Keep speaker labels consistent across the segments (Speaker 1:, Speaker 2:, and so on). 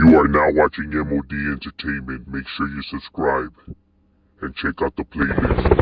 Speaker 1: You are now watching M.O.D. Entertainment. Make sure you subscribe and check out the playlist.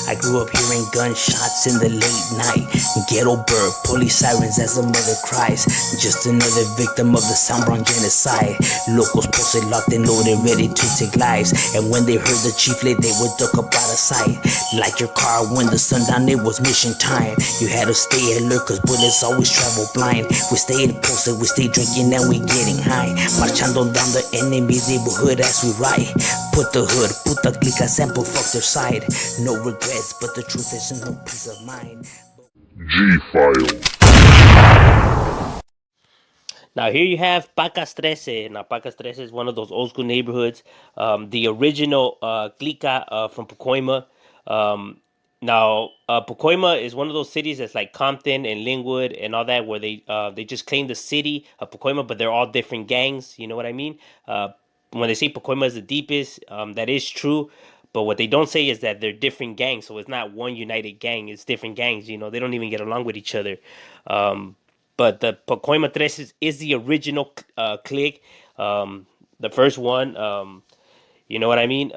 Speaker 2: I grew up hearing gunshots in the late night. Ghetto bird, police sirens as a mother cries. Just another victim of the Soundbrown genocide. Locals posted, locked and loaded, ready to take lives. And when they heard the chieflet, they would duck up out of sight. Like your car when the sun down, it was mission time. You had to stay alert, cause bullets always travel blind. We stayed posted, we stayed drinking, and we getting high. Marchando down the enemy's neighborhood as we ride. Put the hood, put the glica sample, fuck their side. No regrets, but the truth is no peace of mind.
Speaker 1: G-File.
Speaker 3: Now here you have Pacas 13. Now Pacas 13 is one of those old school neighborhoods. The original Glica from Pequema. Pequema is one of those cities that's like Compton and Linwood and all that, where they just claim the city of Pequema, but they're all different gangs. You know what I mean? When they say Pequema is the deepest, that is true. But what they don't say is that they're different gangs, so it's not one united gang. It's different gangs. You know, they don't even get along with each other. But the Pequema 13 is the original clique, the first one. You know what I mean?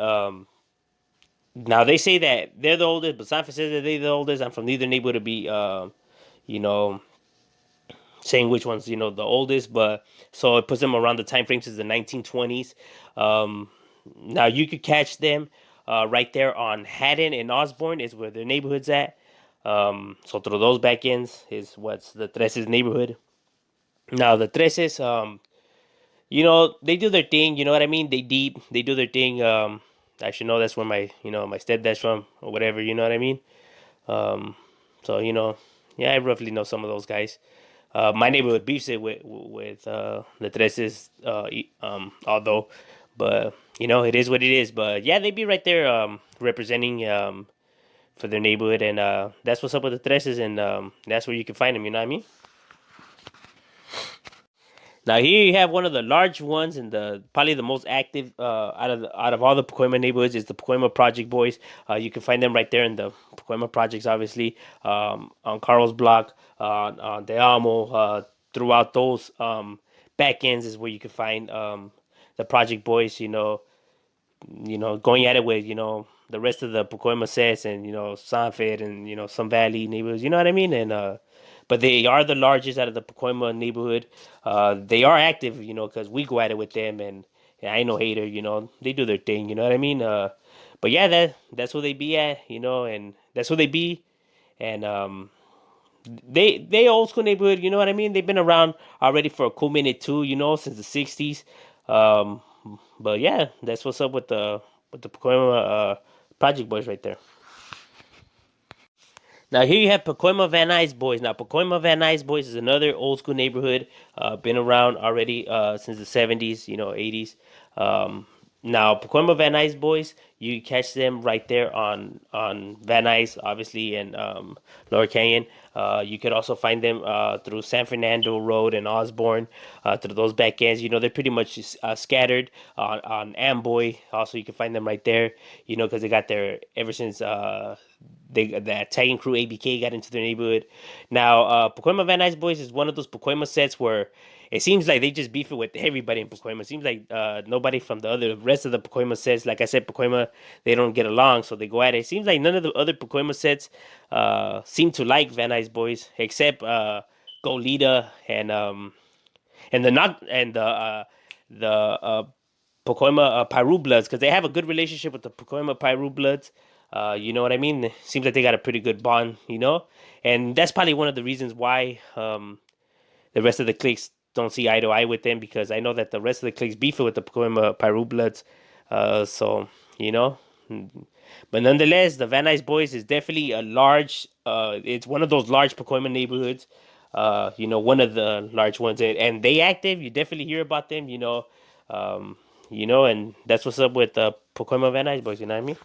Speaker 3: Now they say that they're the oldest, but Sanford says that they're the oldest. I'm from neither neighborhood to be, you know, saying which one's, the oldest. But so it puts them around the time frame since the 1920s. Now you could catch them right there on Haddon and Osborne is where their neighborhood's at. So through those back ends is what's the Trese's neighborhood. Now the Treses, they do their thing. You know what I mean? They do their thing. I should know that's where my stepdad's from or whatever. You know what I mean? So yeah, I roughly know some of those guys. My neighborhood beefs it with the Treses, although, but it is what it is. But yeah, they be right there representing for their neighborhood, and that's what's up with the Treses, and that's where you can find them. You know what I mean? Now here you have one of the large ones and probably the most active out of all the Pequema neighborhoods is the Pequema Project Boys. You can find them right there in the Pequema Projects, obviously, on Carl's Block, on De Amo, throughout those back ends is where you can find the Project Boys. Going at it with the rest of the Pequema sets and Sanford and some Valley neighborhoods. You know what I mean? And but they are the largest out of the Pequema neighborhood. They are active, because we go at it with them, and I ain't no hater. They do their thing. You know what I mean? But yeah, that's where they be at, and that's where they be, and they old school neighborhood. You know what I mean? They've been around already for a cool minute too. Since the '60s. But yeah, that's what's up with the Pequema Project Boys right there. Now here you have Pequema Van Nuys Boys. Now Pequema Van Nuys Boys is another old school neighborhood, been around already since the '70s, '80s. Now Pequema Van Nuys Boys, you catch them right there on Van Nuys, obviously, and Lower Canyon. You could also find them through San Fernando Road and Osborne, through those back ends. They're pretty much scattered on Amboy. Also, you can find them right there. Because they got there ever since the tagging crew ABK got into their neighborhood. Now, Pequema Van Nuys Boys is one of those Pequema sets where it seems like they just beef it with everybody in Pequema. It seems like nobody from the rest of the Pequema sets, like I said, Pequema, they don't get along, so they go at it. It seems like none of the other Pequema sets seem to like Van Nuys Boys, except Goleta and the Pequema Piru Bloods, because they have a good relationship with the Pequema Piru Bloods. You know what I mean? It seems like they got a pretty good bond, and that's probably one of the reasons why the rest of the cliques don't see eye to eye with them, because I know that the rest of the cliques beef it with the Pequema Piru Bloods. But nonetheless, the Van Nuys Boys is definitely a large. It's one of those large Pequema neighborhoods. One of the large ones, and they active. You definitely hear about them. And that's what's up with Pequema Van Nuys Boys. You know what I mean?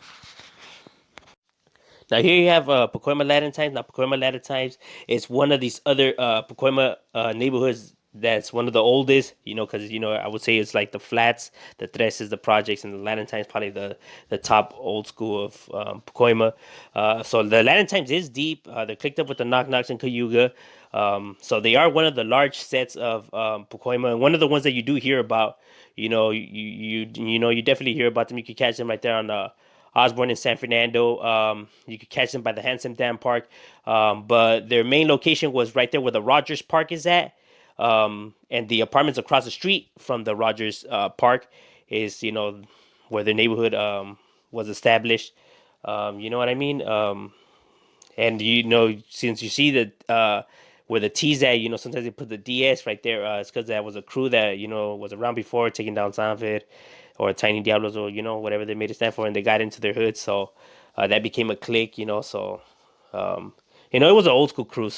Speaker 3: Now here you have Pequema Latin Times. Now Pequema Latin Times is one of these other Pequema neighborhoods that's one of the oldest, because I would say it's like the flats, the Treses, the projects, and the Latin Times probably the top old school of Pacoima. So the Latin Times is deep. They're clicked up with the Knock Knocks and Cayuga. So they are one of the large sets of Pacoima, and one of the ones that you do hear about. You definitely hear about them. You can catch them right there on Osborne in San Fernando. You could catch them by the Handsome Dam Park, but their main location was right there where the Rogers Park is at, and the apartments across the street from the Rogers Park is where the neighborhood was established. You know what I mean? And since you see that where the T's at, sometimes they put the DS right there. It's because that was a crew that was around before, taking down Sanford or Tiny Diablos, or whatever they made it stand for, and they got into their hood. So that became a clique. So it was an old school crew.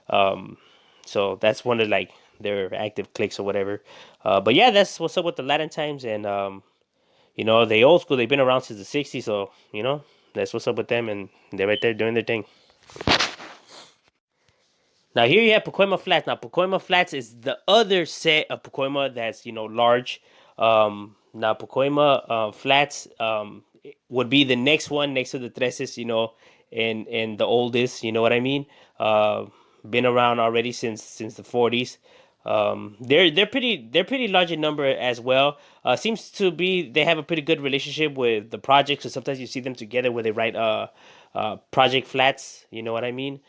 Speaker 3: Um, so that's one of like their active cliques or whatever. But yeah, that's what's up with the Latin Times, and they old school. They've been around since the '60s, so that's what's up with them, and they're right there doing their thing. Now here you have Pacoima Flats. Now Pacoima Flats is the other set of Pacoima that's large. Now Pacoima Flats would be the next one next to the Treses, and the oldest. You know what I mean? Been around already since the '40s. They're pretty large in number as well. Seems to be they have a pretty good relationship with the projects, so sometimes you see them together where they write project flats. You know what I mean?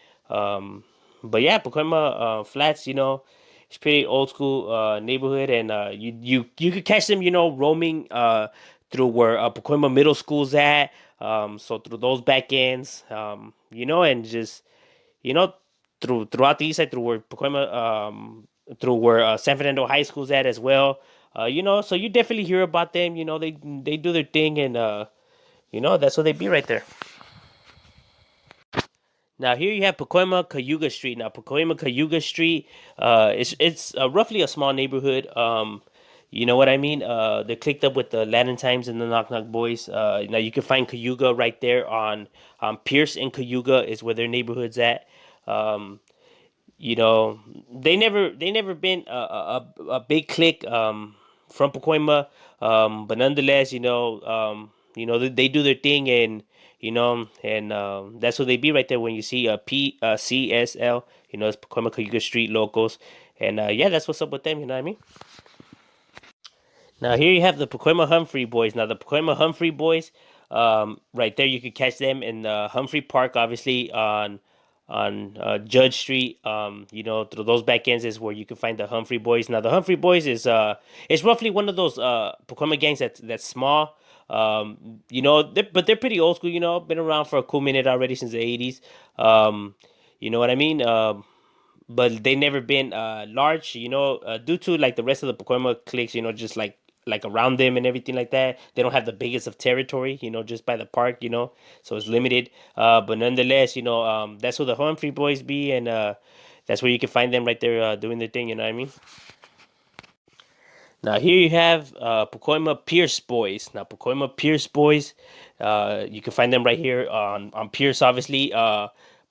Speaker 3: But yeah, Pacoima Flats, it's pretty old school neighborhood, and you could catch them, roaming through where Pacoima Middle School's at. So through those back ends, and just you know throughout the east side, through where Pacoima, through where San Fernando High School's at as well. So you definitely hear about them. They do their thing, and that's what they be right there. Now here you have Pacoima Cayuga Street. Now Pacoima Cayuga Street, it's roughly a small neighborhood. You know what I mean? They're clicked up with the Latin Times and the Knock Knock Boys. Now you can find Cayuga right there on Pierce and Cayuga is where their neighborhood's at. Um, they never been a big clique from Pacoima, but nonetheless, they do their thing, and that's what they be right there when you see PCSL, it's Pacoima Cayuga Street locals, and yeah, that's what's up with them. You know what I mean? Now here you have the Pacoima Humphrey Boys. Now the Pacoima Humphrey Boys, right there you can catch them in Humphrey Park, obviously on Judge Street. Through those back ends is where you can find the Humphrey Boys. Now the Humphrey Boys is it's roughly one of those Pacoima gangs that's small. But they're pretty old school. Been around for a cool minute already since the '80s. You know what I mean? But they never been large. Due to like the rest of the Pacoima cliques. Just like around them and everything like that. They don't have the biggest of territory, just by the park, so it's limited. But nonetheless, that's where the Humphrey Boys be, and that's where you can find them right there doing their thing. You know what I mean? Now here you have Pacoima Pierce Boys. Now Pacoima Pierce Boys, you can find them right here on Pierce, obviously.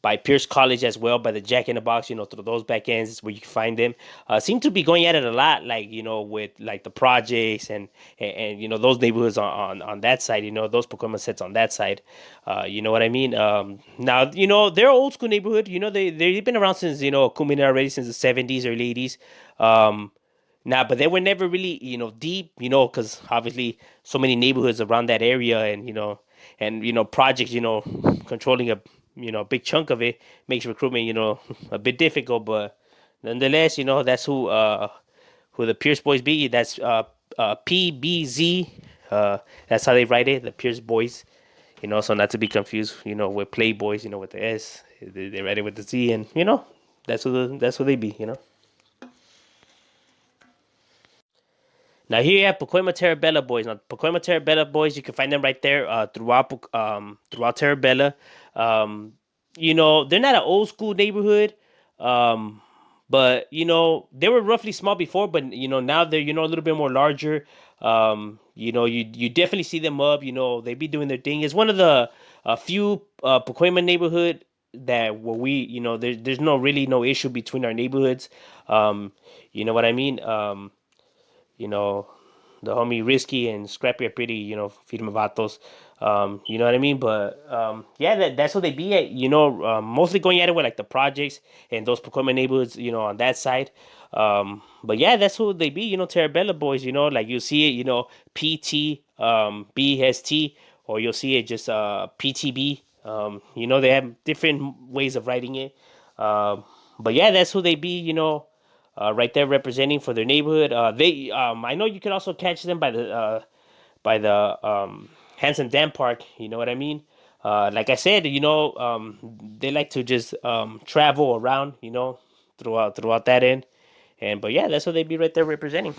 Speaker 3: By Pierce College as well, by the Jack in the Box, through those back ends is where you can find them. Seem to be going at it a lot, like, with like the projects and those neighborhoods on that side, those Pacoima sets on that side. You know what I mean? Now, they're old school neighborhood, they've been around since, Kumina already since the 70s, early 80s. Nah, but they were never really, deep, because obviously so many neighborhoods around that area, and projects, controlling a big chunk of it makes recruitment, a bit difficult. But nonetheless, that's who the Pierce Boys be. That's PBZ. That's how they write it, the Pierce Boys. So not to be confused, with Playboys, with the S. They write it with the Z, and that's who they be. Now here you have Pacoima Terra Boys. Now Pacoima Terra Boys, you can find them right there throughout Terra. They're not an old school neighborhood, but they were roughly small before, but now they're a little bit more larger. You definitely see them up. They be doing their thing. It's one of the few Pacoima neighborhood that where we, there's no issue between our neighborhoods. You know what I mean? You know, the homie Risky and Scrappy are pretty, firme vatos. You know what I mean? But yeah, that's what they be at, mostly going at it with like the projects and those Pacoma neighborhoods, on that side. But yeah, that's who they be, Terrabella boys, like you see it, PT, BST, or you'll see it just PTB. They have different ways of writing it. But yeah, that's who they be, right there representing for their neighborhood. I know you can also catch them by the Handsome Dam Park. You know what I mean? Like I said, they like to just travel around, throughout that end. But yeah, that's what they be right there representing.